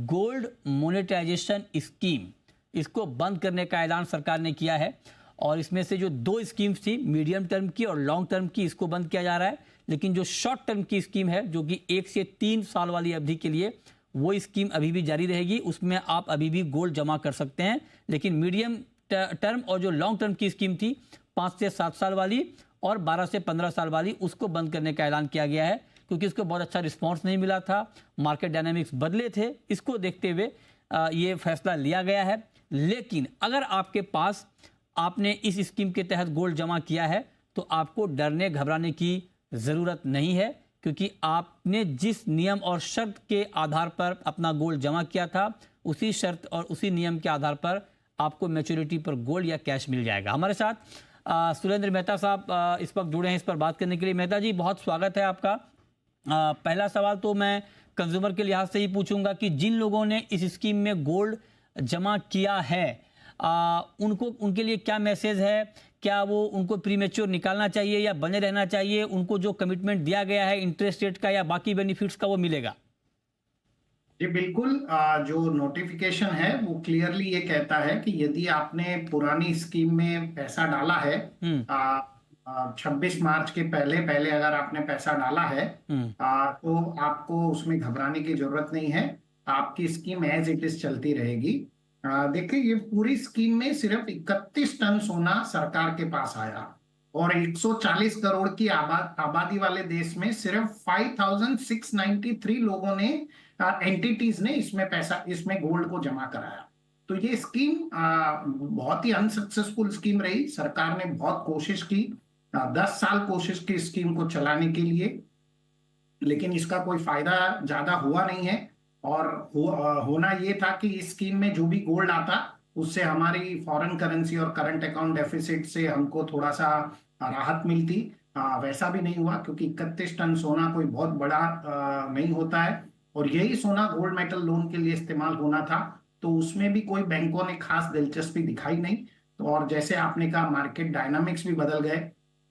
Gold monetization scheme, इसको बंद करने का ऐलान सरकार ने किया है। और इसमें से जो दो स्कीम्स थी, मीडियम टर्म की और लॉन्ग टर्म की, इसको बंद किया जा रहा है। लेकिन जो शॉर्ट टर्म की स्कीम है, जो कि 1 से 3 साल वाली अवधि के लिए, वो स्कीम अभी भी जारी रहेगी। उसमें आप अभी भी गोल्ड जमा कर सकते हैं। लेकिन मीडियम टर्म और जो लॉन्ग टर्म की स्कीम थी 5 से 7 साल वाली और 12 से 15 साल वाली, उसको बंद करने का ऐलान किया गया है, क्योंकि इसको बहुत अच्छा रिस्पांस नहीं मिला था, मार्केट डायनामिक्स बदले थे। इसको देखते हुए ये फैसला लिया गया है। लेकिन अगर आपके पास, आपने इस स्कीम के तहत गोल्ड जमा किया है, तो आपको डरने घबराने की ज़रूरत नहीं है, क्योंकि आपने जिस नियम और शर्त के आधार पर अपना गोल्ड जमा किया था, उसी शर्त और उसी नियम के आधार पर आपको मैच्योरिटी पर गोल्ड या कैश मिल जाएगा। हमारे साथ सुरेंद्र मेहता साहब इस वक्त जुड़े हैं इस पर बात करने के लिए। मेहता जी, बहुत स्वागत है आपका। पहला सवाल तो मैं कंज्यूमर के लिहाज से ही पूछूंगा कि जिन लोगों ने इस स्कीम में गोल्ड जमा किया है, उनको, उनके लिए क्या मैसेज है? क्या वो, उनको प्रीमेच्योर निकालना चाहिए या बने रहना चाहिए? उनको जो कमिटमेंट दिया गया है इंटरेस्ट रेट का या बाकी बेनिफिट्स का, वो मिलेगा? जी बिल्कुल। जो नोटिफिकेशन है वो क्लियरली ये कहता है कि यदि आपने पुरानी स्कीम में पैसा डाला है, 26 मार्च के पहले पहले अगर आपने पैसा डाला है, तो आपको उसमें घबराने की जरूरत नहीं है। आपकी स्कीम एज इट इज चलती रहेगी। देखिए, ये पूरी स्कीम में सिर्फ 31 टन सोना सरकार के पास आया और 140 करोड़ की आबादी वाले देश में सिर्फ 5693 लोगों ने, एंटिटीज ने इसमें गोल्ड को जमा कराया। तो ये स्कीम बहुत ही अनसक्सेसफुल स्कीम रही। सरकार ने बहुत कोशिश की, 10 साल कोशिश की स्कीम को चलाने के लिए, लेकिन इसका कोई फायदा ज्यादा हुआ नहीं है। और होना ये था कि इस स्कीम में जो भी गोल्ड आता, उससे हमारी फॉरेन करेंसी और करंट अकाउंट डेफिसिट से हमको थोड़ा सा राहत मिलती। वैसा भी नहीं हुआ, क्योंकि 31 टन सोना कोई बहुत बड़ा नहीं होता है, और यही सोना गोल्ड मेटल लोन के लिए इस्तेमाल होना था। तो उसमें भी कोई बैंकों ने खास दिलचस्पी दिखाई नहीं। तो और जैसे आपने कहा, मार्केट डायनामिक्स भी बदल गए,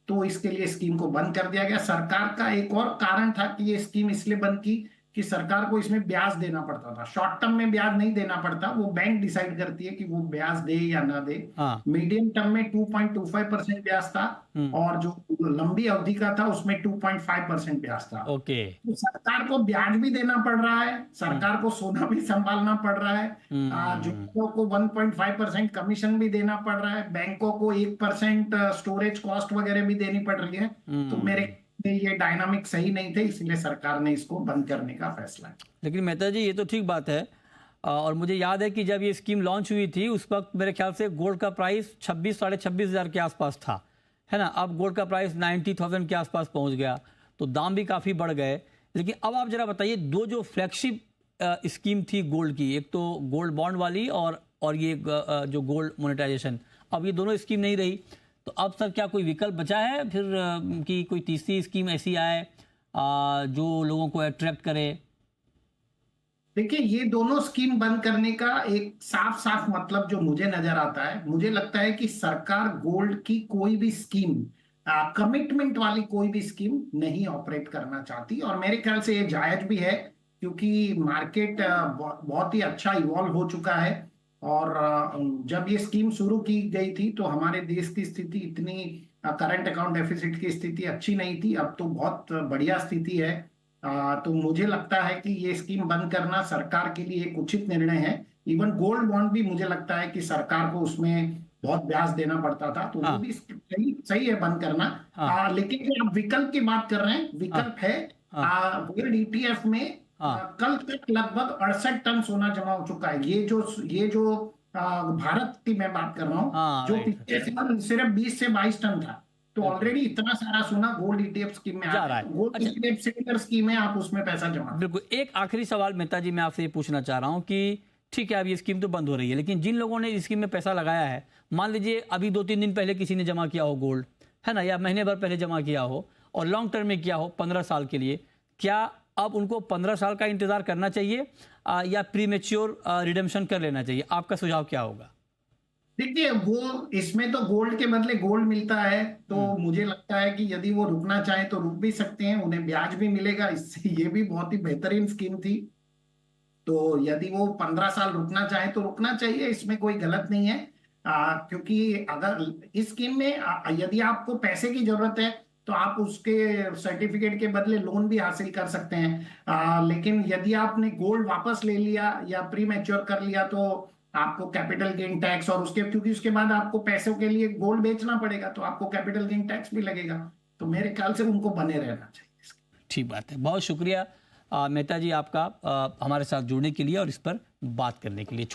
तो इसके लिए स्कीम को बंद कर दिया गया। सरकार का एक और कारण था कि ये स्कीम इसलिए बंद की कि सरकार को इसमें ब्याज देना पड़ता था। शॉर्ट टर्म में ब्याज नहीं देना पड़ता, वो बैंक डिसाइड करती है कि वो ब्याज दे या ना दे। मीडियम टर्म में 2.25% ब्याज था, और जो लंबी अवधि का था उसमें 2.5% ब्याज था। ओके। तो सरकार को ब्याज भी देना पड़ रहा है, सरकार को सोना भी संभालना पड़ रहा है, जो को 1.5% कमीशन भी देना पड़ रहा है, बैंकों को 1% स्टोरेज कॉस्ट वगैरह भी देनी पड़ रही है। तो मेरे ये डायनामिक सही नहीं थे, इसलिए सरकार ने इसको बंद करने का फैसला किया। लेकिन मेहता जी, ये तो ठीक बात है। और मुझे याद है कि जब ये स्कीम लॉन्च हुई थी, उस वक्त मेरे ख्याल से गोल्ड का प्राइस 26 साढ़े 26 हज़ार के आसपास था, है ना। अब गोल्ड का प्राइस 90,000 के आसपास पहुंच गया, तो दाम भी काफ़ी बढ़ गए। लेकिन अब आप जरा बताइए, दो जो फ्लैगशिप स्कीम थी गोल्ड की, एक तो गोल्ड बॉन्ड वाली और ये जो गोल्ड मोनेटाइजेशन, अब ये दोनों स्कीम नहीं रही, तो अब सर क्या कोई विकल्प बचा है फिर कि कोई तीसरी स्कीम ऐसी आए जो लोगों को अट्रैक्ट करे? देखिए, ये दोनों स्कीम बंद करने का एक साफ साफ मतलब जो मुझे नजर आता है, मुझे लगता है कि सरकार गोल्ड की कोई भी स्कीम, कमिटमेंट वाली कोई भी स्कीम नहीं ऑपरेट करना चाहती। और मेरे ख्याल से ये जायज भी है, क्योंकि मार्केट बहुत ही अच्छा इवॉल्व हो चुका है। और जब ये स्कीम शुरू की गई थी तो हमारे देश की स्थिति इतनी, करंट अकाउंट डेफिसिट की स्थिति अच्छी नहीं थी। अब तो बहुत बढ़िया स्थिति है। तो मुझे लगता है कि ये स्कीम बंद करना सरकार के लिए एक उचित निर्णय है। इवन गोल्ड बॉन्ड भी मुझे लगता है कि सरकार को उसमें बहुत ब्याज देना पड़ता था, तो वो भी सही सही है बंद करना। लेकिन जो आप विकल्प की बात कर रहे हैं, विकल्प है। गोल्ड ईटीएफ में कल तक लगभग 68 टन सोना जमा हो चुका है। ये जो भारत की मैं बात कर रहा हूँ, जो पिछले साल सिर्फ 20 से 22 टन था। तो ऑलरेडी इतना सारा सोना गोल्ड ईटीएफ स्कीम में जा रहा है। गोल्ड ईटीएफ सिमिलर स्कीम है, आप उसमें पैसा जमा। बिल्कुल। एक आखिरी सवाल मेहता जी, मैं आपसे ये पूछना चाह रहा हूँ कि ठीक है, अब ये स्कीम तो बंद हो रही है, लेकिन जिन लोगों ने इस स्कीम में पैसा लगाया है, मान लीजिए अभी 2-3 दिन पहले किसी ने जमा किया हो गोल्ड, है ना, या महीने भर पहले जमा किया हो और लॉन्ग टर्म में किया हो 15 साल के लिए, क्या अब उनको 15 साल का इंतजार करना चाहिए या प्रीमेच्योर रिडेम्पशन कर लेना चाहिए? आपका सुझाव क्या होगा? देखिए, वो इसमें तो गोल्ड के बदले गोल्ड मिलता है, तो मुझे लगता है कि यदि वो रुकना चाहे तो रुक भी सकते हैं, उन्हें ब्याज भी मिलेगा। इससे ये भी बहुत ही बेहतरीन स्कीम थी। तो यदि वो 15 साल रुकना चाहे तो रुकना चाहिए, इसमें कोई गलत नहीं है। क्योंकि अगर इस स्कीम में यदि आपको पैसे की जरूरत है तो आप उसके सर्टिफिकेट के बदले लोन भी हासिल कर सकते हैं। लेकिन यदि आपने गोल्ड वापस ले लिया या प्री मैच्योर कर लिया तो आपको कैपिटल गेन टैक्स और उसके, क्योंकि उसके बाद आपको पैसों के लिए गोल्ड बेचना पड़ेगा तो आपको कैपिटल गेन टैक्स भी लगेगा। तो मेरे ख्याल से उनको बने रहना चाहिए। ठीक बात है, बहुत शुक्रिया मेहता जी आपका हमारे साथ जुड़ने के लिए और इस पर बात करने के लिए।